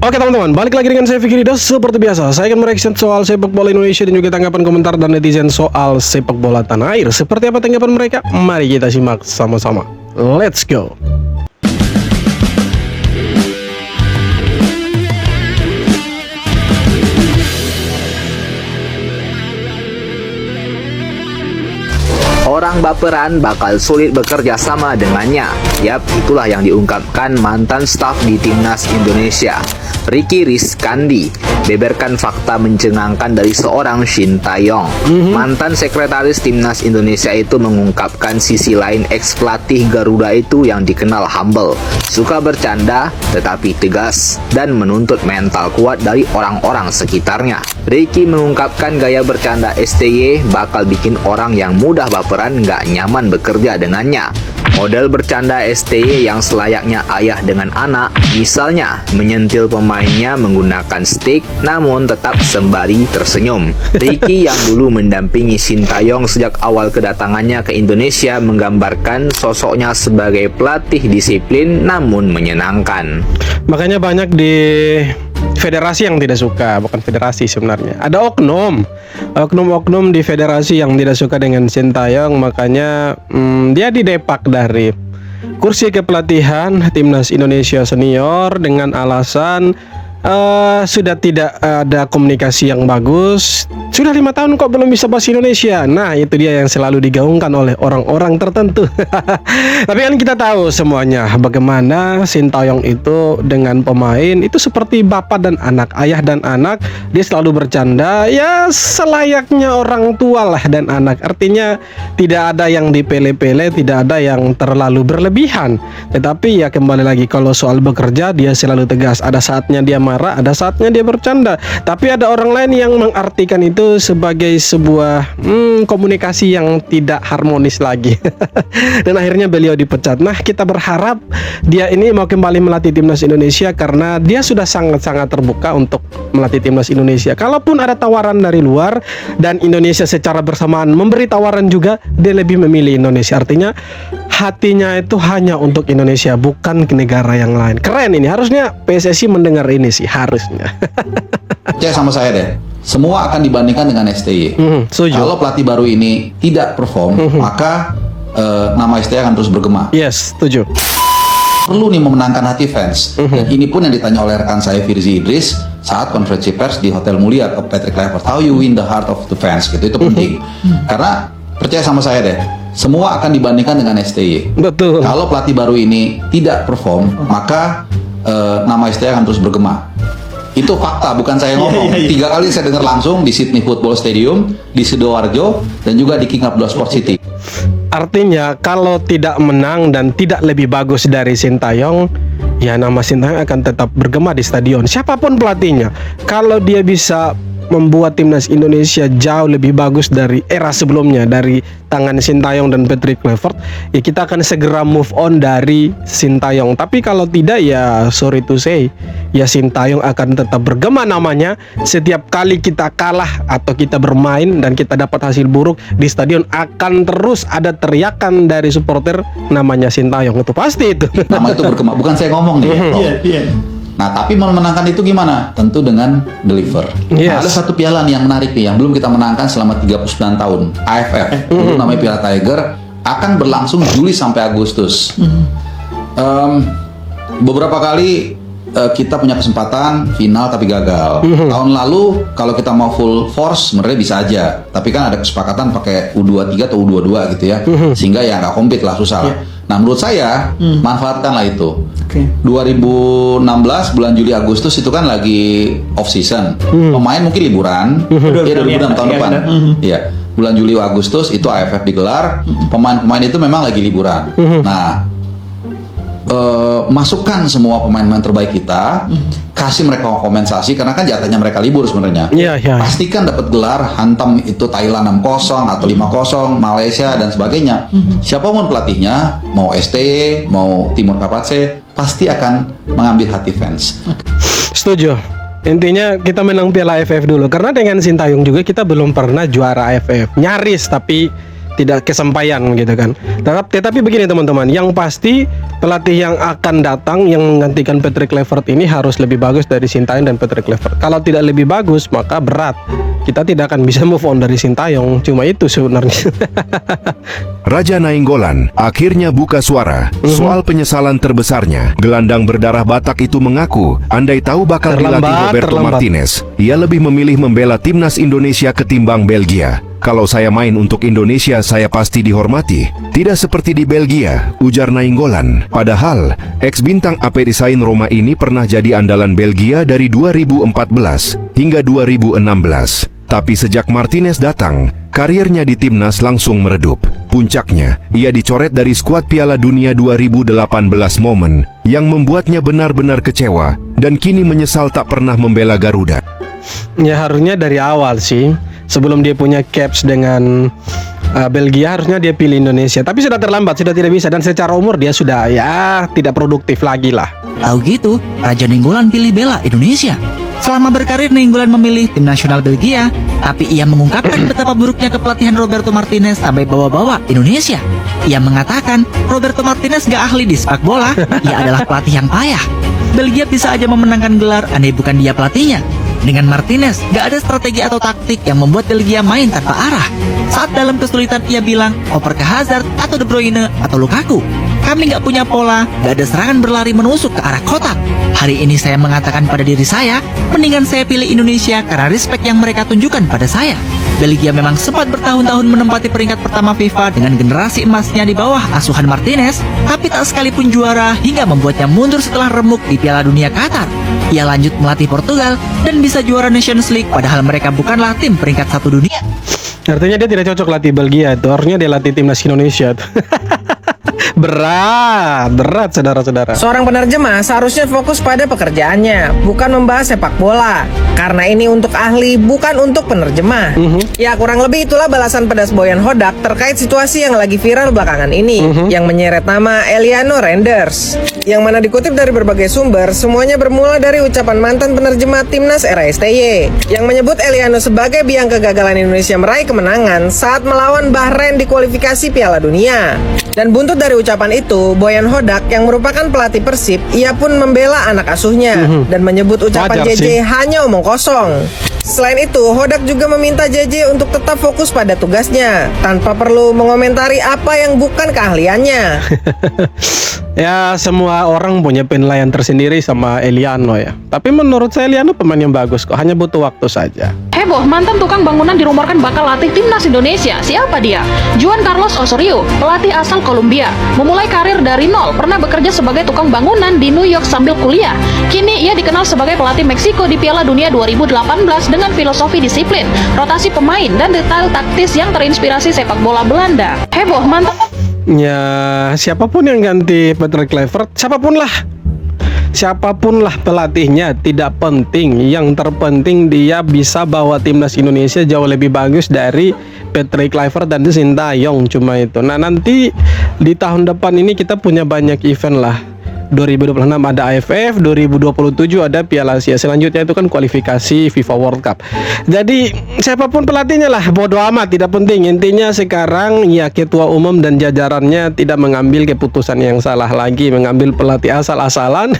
Oke teman-teman, balik lagi dengan saya Fikri Das. Seperti biasa, saya akan mereaction soal sepak bola Indonesia dan juga tanggapan komentar dan netizen soal sepak bola tanah air. Seperti apa tanggapan mereka? Mari kita simak sama-sama. Let's go. Orang baperan bakal sulit bekerja sama dengannya. Yap, itulah yang diungkapkan mantan staf di Timnas Indonesia, Ricky Rizkandi, beberkan fakta mencengangkan dari seorang Shin Taeyong. Mantan sekretaris Timnas Indonesia itu mengungkapkan sisi lain ex-pelatih Garuda itu yang dikenal humble, suka bercanda tetapi tegas, dan menuntut mental kuat dari orang-orang sekitarnya. Ricky mengungkapkan gaya bercanda STY bakal bikin orang yang mudah baperan nggak nyaman bekerja dengannya. Model bercanda STY yang selayaknya ayah dengan anak, misalnya menyentil pemainnya menggunakan stick namun tetap sembari tersenyum. Ricky yang dulu mendampingi Shin Taeyong sejak awal kedatangannya ke Indonesia menggambarkan sosoknya sebagai pelatih disiplin namun menyenangkan. Makanya banyak di federasi yang tidak suka, bukan federasi sebenarnya. Ada oknum di federasi yang tidak suka dengan Shin Taeyong, makanya dia didepak dari kursi kepelatihan Timnas Indonesia Senior dengan alasan sudah tidak ada komunikasi yang bagus. Sudah 5 tahun kok belum bisa bahasa Indonesia. Nah, itu dia yang selalu digaungkan oleh orang-orang tertentu. Tapi kan kita tahu semuanya bagaimana Shin Taeyong itu dengan pemain itu seperti bapak dan anak, ayah dan anak. Dia selalu bercanda, ya selayaknya orang tua lah dan anak. Artinya tidak ada yang dipele-pele, tidak ada yang terlalu berlebihan. Tetapi ya kembali lagi, kalau soal bekerja dia selalu tegas. Ada saatnya dia marah, ada saatnya dia bercanda. Tapi ada orang lain yang mengartikan itu sebagai sebuah komunikasi yang tidak harmonis lagi. Dan akhirnya beliau dipecat. Nah, kita berharap dia ini mau kembali melatih Timnas Indonesia karena dia sudah sangat-sangat terbuka untuk melatih Timnas Indonesia. Kalaupun ada tawaran dari luar dan Indonesia secara bersamaan memberi tawaran juga, dia lebih memilih Indonesia. Artinya hatinya itu hanya untuk Indonesia, bukan ke negara yang lain. Keren ini, harusnya PSSI mendengar ini sih, harusnya. Percaya sama saya deh, semua akan dibandingkan dengan STY. Kalau pelatih baru ini tidak perform, maka nama STY akan terus bergema. Yes, setuju. Perlu nih memenangkan hati fans. Dan ini pun yang ditanya oleh rekan saya Firzi Idris saat konferensi pers di Hotel Mulia ke Patrick Kluivert. How you win the heart of the fans, gitu. Itu penting. Karena percaya sama saya deh, semua akan dibandingkan dengan STY. Betul. Kalau pelatih baru ini tidak perform, maka nama STY akan terus bergema. Itu fakta, bukan saya ngomong. 3 kali saya dengar langsung di Sydney Football Stadium, di Sidoarjo, dan juga di King Abdullah Sport City. Artinya kalau tidak menang dan tidak lebih bagus dari Shin Taeyong, ya nama Shin Taeyong akan tetap bergema di stadion. Siapapun pelatihnya, kalau dia bisa membuat Timnas Indonesia jauh lebih bagus dari era sebelumnya, dari tangan Shin Taeyong dan Patrick Kluivert, ya kita akan segera move on dari Shin Taeyong. Tapi kalau tidak, ya sorry to say, ya Shin Taeyong akan tetap bergema namanya. Setiap kali kita kalah atau kita bermain dan kita dapat hasil buruk di stadion, akan terus ada teriakan dari supporter namanya Shin Taeyong. Itu pasti itu. Nama itu bergema, bukan saya ngomong nih. Nah, tapi memenangkan itu gimana? Tentu dengan deliver. Nah, ada satu piala nih yang menarik nih, yang belum kita menangkan selama 39 tahun. AFF, dulu namanya Piala Tiger, akan berlangsung Juli sampai Agustus. Beberapa kali kita punya kesempatan final tapi gagal. Tahun lalu kalau kita mau full force sebenarnya bisa aja, tapi kan ada kesepakatan pakai U23 atau U22 gitu ya, sehingga ya nggak compete lah, susah lah. Nah, menurut saya manfaatkanlah itu. 2016 bulan Juli Agustus itu kan lagi off season, pemain mungkin liburan, ya 2006 tahun depan, ya bulan Juli Agustus itu AFF digelar, pemain-pemain itu memang lagi liburan. Nah, masukkan semua pemain-pemain terbaik kita, kasih mereka kompensasi karena kan jatahnya mereka libur sebenarnya. Pastikan dapat gelar, hantam itu Thailand 6-0 atau 5-0, Malaysia dan sebagainya. Siapapun pelatihnya, mau STY, mau Timur Kapatse, pasti akan mengambil hati fans. Setuju. Intinya kita menang Piala AFF dulu, karena dengan Shin Taeyong juga kita belum pernah juara AFF. Nyaris, tapi tidak kesampaian gitu kan. Tetapi begini teman-teman, yang pasti pelatih yang akan datang yang menggantikan Patrick Kluivert ini harus lebih bagus dari Sintayong dan Patrick Kluivert. Kalau tidak lebih bagus maka berat. Kita tidak akan bisa move on dari Sintayong. Cuma itu sebenarnya. Raja Nainggolan akhirnya buka suara soal penyesalan terbesarnya. Gelandang berdarah Batak itu mengaku andai tahu bakal dilatih Roberto Martinez, ia lebih memilih membela timnas Indonesia ketimbang Belgia. Kalau saya main untuk Indonesia, saya pasti dihormati. Tidak seperti di Belgia, ujar Nainggolan. Padahal, ex-bintang AP Desain Roma ini pernah jadi andalan Belgia dari 2014 hingga 2016. Tapi sejak Martinez datang, karirnya di timnas langsung meredup. Puncaknya, ia dicoret dari skuad Piala Dunia 2018 momen yang membuatnya benar-benar kecewa dan kini menyesal tak pernah membela Garuda. Ya harusnya dari awal sih. Sebelum dia punya caps dengan Belgia, harusnya dia pilih Indonesia. Tapi sudah terlambat, sudah tidak bisa. Dan secara umur dia sudah ya tidak produktif lagi lah. Tahu gitu, Raja Nainggolan pilih bela Indonesia. Selama berkarir, Nainggolan memilih tim nasional Belgia, tapi ia mengungkapkan betapa buruknya kepelatihan Roberto Martinez sampai bawa-bawa Indonesia. Ia mengatakan Roberto Martinez gak ahli di sepak bola, ia adalah pelatih yang payah. Belgia bisa aja memenangkan gelar andai bukan dia pelatihnya. Dengan Martinez, gak ada strategi atau taktik yang membuat Belgia main tanpa arah. Saat dalam kesulitan ia bilang, oper ke Hazard atau De Bruyne atau Lukaku. Kami gak punya pola, gak ada serangan berlari menusuk ke arah kotak. Hari ini saya mengatakan pada diri saya, mendingan saya pilih Indonesia karena respect yang mereka tunjukkan pada saya. Belgia memang sempat bertahun-tahun menempati peringkat pertama FIFA dengan generasi emasnya di bawah asuhan Martinez, tapi tak sekalipun juara hingga membuatnya mundur setelah remuk di Piala Dunia Qatar. Ia lanjut melatih Portugal dan bisa juara Nations League padahal mereka bukanlah tim peringkat 1 dunia. Artinya dia tidak cocok latih Belgia itu. Harusnya dia latih timnas Indonesia tuh. Berat saudara-saudara. Seorang penerjemah seharusnya fokus pada pekerjaannya, bukan membahas sepak bola. Karena ini untuk ahli, bukan untuk penerjemah. Ya kurang lebih itulah balasan pedas Boyan Hodak terkait situasi yang lagi viral belakangan ini, yang menyeret nama Eliano Renders. Yang mana dikutip dari berbagai sumber, semuanya bermula dari ucapan mantan penerjemah timnas era STY, yang menyebut Eliano sebagai biang kegagalan Indonesia meraih kemenangan saat melawan Bahrain di kualifikasi Piala Dunia. Dan buntut dari ucapan itu, Boyan Hodak yang merupakan pelatih Persib, ia pun membela anak asuhnya dan menyebut ucapan Wajar JJ sih. hanya omong kosong. Selain itu, Hodak juga meminta JJ untuk tetap fokus pada tugasnya, tanpa perlu mengomentari apa yang bukan keahliannya. Ya semua orang punya penilaian tersendiri sama Eliano ya. Tapi menurut saya Eliano pemain yang bagus kok, hanya butuh waktu saja. Heboh, mantan tukang bangunan dirumorkan bakal latih timnas Indonesia. Siapa dia? Juan Carlos Osorio, pelatih asal Kolombia. Memulai karir dari nol, pernah bekerja sebagai tukang bangunan di New York sambil kuliah. Kini ia dikenal sebagai pelatih Meksiko di Piala Dunia 2018 dengan filosofi disiplin, rotasi pemain, dan detail taktis yang terinspirasi sepak bola Belanda. Heboh, mantan... Ya siapapun yang ganti Patrick Kluivert, siapapun lah pelatihnya, tidak penting. Yang terpenting dia bisa bawa timnas Indonesia jauh lebih bagus dari Patrick Kluivert dan Sintayong. Cuma itu. Nah nanti di tahun depan ini kita punya banyak event lah. 2026 ada AFF, 2027 ada Piala Asia. Selanjutnya itu kan kualifikasi FIFA World Cup. Jadi siapapun pelatihnya lah, bodo amat, tidak penting. Intinya sekarang ya ketua umum dan jajarannya tidak mengambil keputusan yang salah lagi, mengambil pelatih asal-asalan.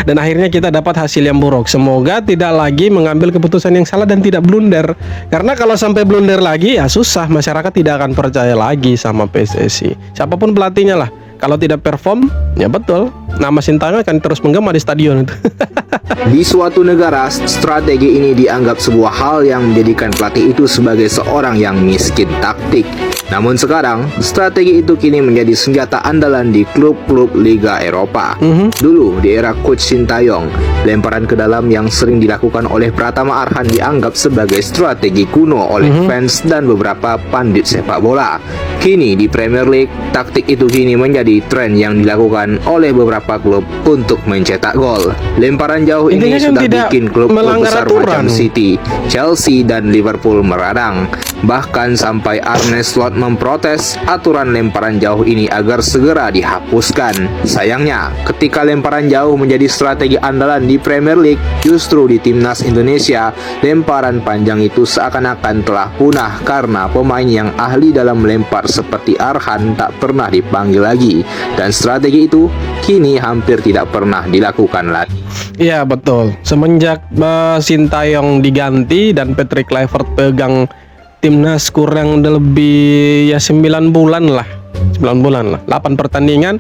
Dan akhirnya kita dapat hasil yang buruk. Semoga tidak lagi mengambil keputusan yang salah dan tidak blunder. Karena kalau sampai blunder lagi ya susah, masyarakat tidak akan percaya lagi sama PSSI. Siapapun pelatihnya lah. Kalau tidak perform, ya betul, nama Sintayong akan terus menggema di stadion itu. Di suatu negara, strategi ini dianggap sebuah hal yang menjadikan pelatih itu sebagai seorang yang miskin taktik. Namun sekarang, strategi itu kini menjadi senjata andalan di klub-klub Liga Eropa. Dulu, di era coach Sintayong, lemparan ke dalam yang sering dilakukan oleh Pratama Arhan dianggap sebagai strategi kuno oleh fans dan beberapa pandit sepak bola. Kini di Premier League, taktik itu kini menjadi tren yang dilakukan oleh beberapa beberapa klub untuk mencetak gol. Lemparan jauh Intinya ini kan sudah tidak bikin klub melanggar besar aturan. macam City, Chelsea, dan Liverpool meradang. Bahkan sampai Arne Slot memprotes aturan lemparan jauh ini agar segera dihapuskan. Sayangnya, ketika lemparan jauh menjadi strategi andalan di Premier League, justru di timnas Indonesia, lemparan panjang itu seakan-akan telah punah karena pemain yang ahli dalam melempar seperti Arhan tak pernah dipanggil lagi, dan strategi itu kini hampir tidak pernah dilakukan lagi. Iya betul. Semenjak Sintayong diganti dan Patrick Kluivert pegang timnas kurang lebih ya 9 bulan lah. 8 pertandingan.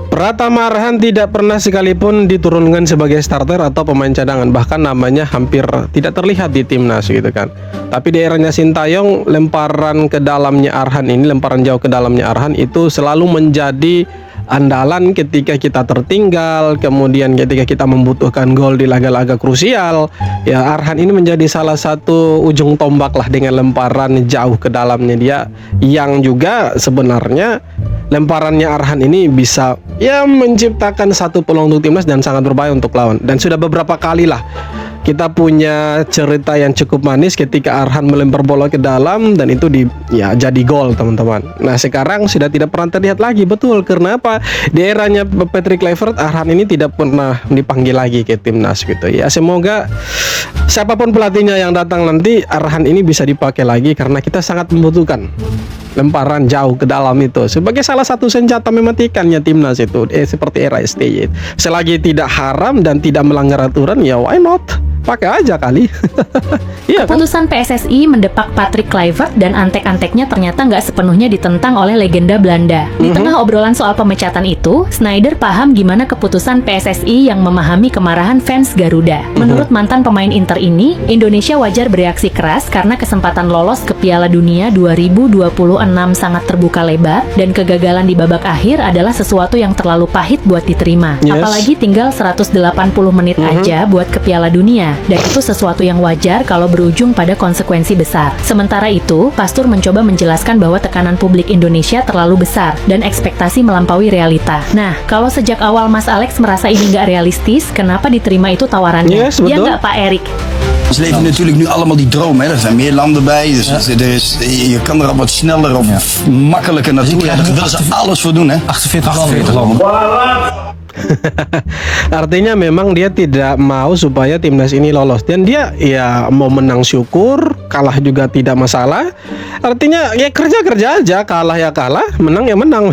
Pratama Arhan tidak pernah sekalipun diturunkan sebagai starter atau pemain cadangan, bahkan namanya hampir tidak terlihat di timnas gitu kan. Tapi di eranya Sintayong, lemparan ke dalamnya Arhan ini, lemparan jauh ke dalamnya Arhan itu selalu menjadi andalan ketika kita tertinggal, kemudian ketika kita membutuhkan gol di laga-laga krusial. Ya Arhan ini menjadi salah satu ujung tombak lah dengan lemparan jauh ke dalamnya dia, yang juga sebenarnya lemparannya Arhan ini bisa ya menciptakan satu peluang untuk timnas dan sangat berbahaya untuk lawan. Dan sudah beberapa kali lah kita punya cerita yang cukup manis ketika Arhan melempar bola ke dalam dan itu jadi gol, teman-teman. Nah, sekarang sudah tidak pernah terlihat lagi. Betul, karena apa? Di eranya Patrick Kluivert, Arhan ini tidak pernah dipanggil lagi ke timnas gitu. Ya, semoga siapapun pelatihnya yang datang nanti, Arhan ini bisa dipakai lagi karena kita sangat membutuhkan lemparan jauh ke dalam itu sebagai salah satu senjata mematikannya timnas itu seperti era STY. Selagi tidak haram dan tidak melanggar aturan, ya why not? Pakai aja kali. Iya kan? Keputusan PSSI mendepak Patrick Kluivert dan antek-anteknya ternyata nggak sepenuhnya ditentang oleh legenda Belanda. Di tengah obrolan soal pemecatan itu, Sneijder paham gimana keputusan PSSI yang memahami kemarahan fans Garuda. Menurut mantan pemain Inter ini, Indonesia wajar bereaksi keras karena kesempatan lolos ke Piala Dunia 2026 sangat terbuka lebar dan kegagalan di babak akhir adalah sesuatu yang terlalu pahit buat diterima. Yes. Apalagi tinggal 180 menit aja buat ke Piala Dunia. Dan itu sesuatu yang wajar kalau berujung pada konsekuensi besar. Sementara itu, Pastur mencoba menjelaskan bahwa tekanan publik Indonesia terlalu besar dan ekspektasi melampaui realita. Nah, kalau sejak awal Mas Alex merasa ini nggak realistis, kenapa diterima itu tawarannya? Yes, betul. Ya nggak, Pak Erik? Ze leven natuurlijk nu allemaal die droom. Hè. Er zijn meer landen bij, dus je kan er al wat sneller of makkelijker naartoe. Ja, daar willen ze alles voor doen. Hè. 48 landen. Artinya memang dia tidak mau supaya timnas ini lolos, dan dia ya mau menang syukur, kalah juga tidak masalah. Artinya ya kerja aja, kalah ya kalah, menang ya menang.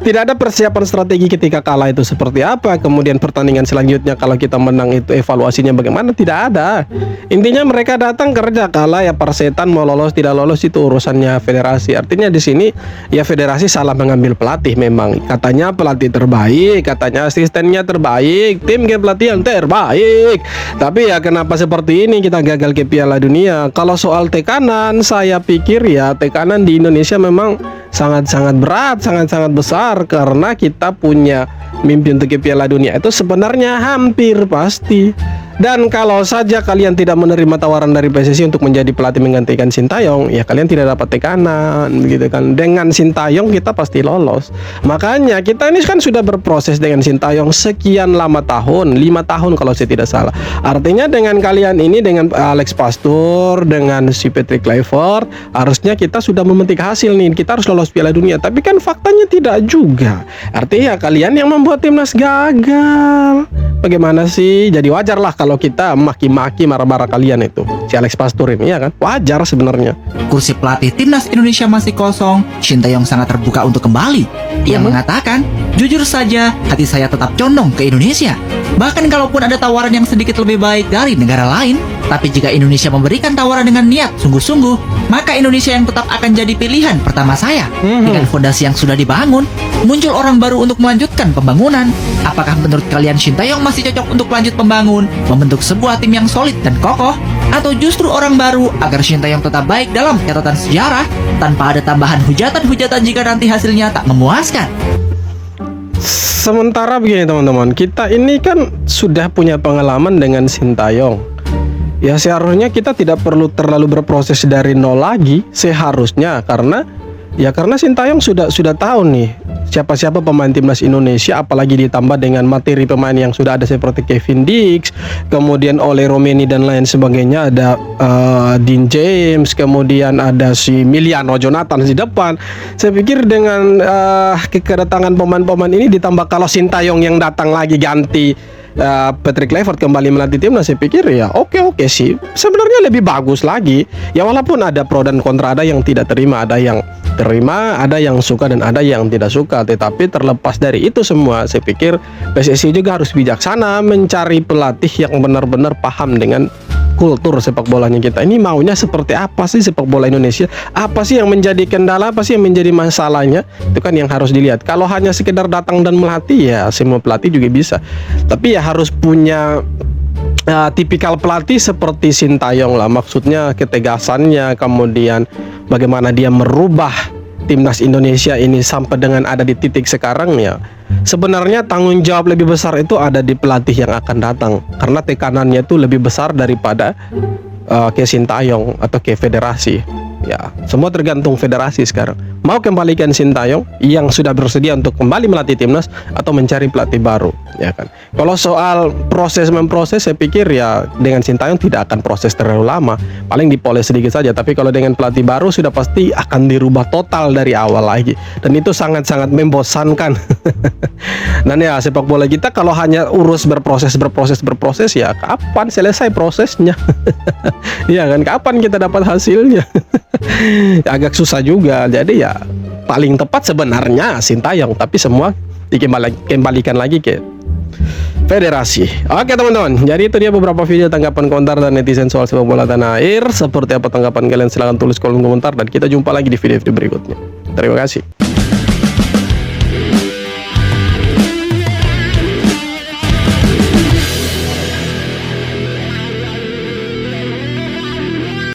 Tidak ada persiapan strategi ketika kalah itu seperti apa, kemudian pertandingan selanjutnya kalau kita menang itu evaluasinya bagaimana, tidak ada. Intinya mereka datang kerja, kalah ya persetan, mau lolos tidak lolos itu urusannya federasi. Artinya di sini ya federasi salah mengambil pelatih. Memang katanya pelatih terbaik, katanya asistennya terbaik, tim pelatihan terbaik, tapi ya kenapa seperti ini kita gagal ke Piala Dunia? Kalau soal tekanan, saya pikir ya tekanan di Indonesia memang sangat-sangat berat, sangat-sangat besar, karena kita punya mimpi untuk ke Piala Dunia itu sebenarnya hampir pasti. Dan kalau saja kalian tidak menerima tawaran dari PSSI untuk menjadi pelatih menggantikan Sintayong, ya kalian tidak dapat tekanan, begitu kan. Dengan Sintayong kita pasti lolos. Makanya kita ini kan sudah berproses dengan Sintayong sekian lama tahun, 5 tahun kalau saya tidak salah. Artinya dengan kalian ini, dengan Alex Pastur, dengan si Patrick Kluivert, harusnya kita sudah memetik hasil nih. Kita harus lolos Piala Dunia. Tapi kan faktanya tidak juga. Artinya kalian yang membuat timnas gagal. Bagaimana sih? Jadi wajar lah kalau kita maki-maki marah-marah kalian itu, si Alex Pastur ini, ya kan? Wajar sebenarnya. Kursi pelatih timnas Indonesia masih kosong. Sintayong sangat terbuka untuk kembali. Ia mengatakan, jujur saja, hati saya tetap condong ke Indonesia. Bahkan kalaupun ada tawaran yang sedikit lebih baik dari negara lain, tapi jika Indonesia memberikan tawaran dengan niat sungguh-sungguh, maka Indonesia yang tetap akan jadi pilihan pertama saya. Dengan fondasi yang sudah dibangun, muncul orang baru untuk melanjutkan pembangunan. Apakah menurut kalian Sintayong masih cocok untuk lanjut membangun, membentuk sebuah tim yang solid dan kokoh? Atau justru orang baru agar Sintayong tetap baik dalam catatan sejarah, tanpa ada tambahan hujatan-hujatan jika nanti hasilnya tak memuaskan? Sementara begini teman-teman, kita ini kan sudah punya pengalaman dengan Sintayong. Ya seharusnya kita tidak perlu terlalu berproses dari nol lagi, seharusnya, karena Ya karena Sintayong sudah tahu nih siapa-siapa pemain timnas Indonesia, apalagi ditambah dengan materi pemain yang sudah ada seperti Kevin Dix, kemudian Ole Romeni dan lain sebagainya, ada Dean James, kemudian ada si Miliano Jonathan di depan. Saya pikir dengan kedatangan pemain-pemain ini ditambah kalau Sintayong yang datang lagi ganti Patrick Kluivert kembali melatih timnas, saya pikir ya oke sih, sebenarnya lebih bagus lagi. Ya walaupun ada pro dan kontra, ada yang tidak terima, ada yang terima, ada yang suka dan ada yang tidak suka. Tetapi terlepas dari itu semua, saya pikir PSSI juga harus bijaksana mencari pelatih yang benar-benar paham dengan kultur sepak bolanya kita. Ini maunya seperti apa sih sepak bola Indonesia? Apa sih yang menjadi kendala? Apa sih yang menjadi masalahnya? Itu kan yang harus dilihat. Kalau hanya sekedar datang dan melatih, ya semua pelatih juga bisa. Tapi ya harus punya tipikal pelatih seperti Sintayong lah. Maksudnya ketegasannya, kemudian bagaimana dia merubah timnas Indonesia ini sampai dengan ada di titik sekarang ya. Sebenarnya tanggung jawab lebih besar itu ada di pelatih yang akan datang, karena tekanannya itu lebih besar daripada ke Sintayong atau ke federasi. Ya, semua tergantung federasi sekarang. Mau kembalikan Sintayong yang sudah bersedia untuk kembali melatih timnas atau mencari pelatih baru, ya kan. Kalau soal memproses, saya pikir ya dengan Sintayong tidak akan proses terlalu lama, paling dipoles sedikit saja. Tapi kalau dengan pelatih baru sudah pasti akan dirubah total dari awal lagi, dan itu sangat-sangat membosankan. Dan ya sepak bola kita kalau hanya urus berproses ya kapan selesai prosesnya? Ya kan, kapan kita dapat hasilnya? Agak susah juga. Jadi ya paling tepat sebenarnya Sintayong, tapi semua dikembalikan lagi ke federasi. Oke teman-teman, jadi itu dia beberapa video tanggapan komentar dan netizen soal sepak bola tanah air. Seperti apa tanggapan kalian? Silahkan tulis kolom komentar, dan kita jumpa lagi di video berikutnya. Terima kasih.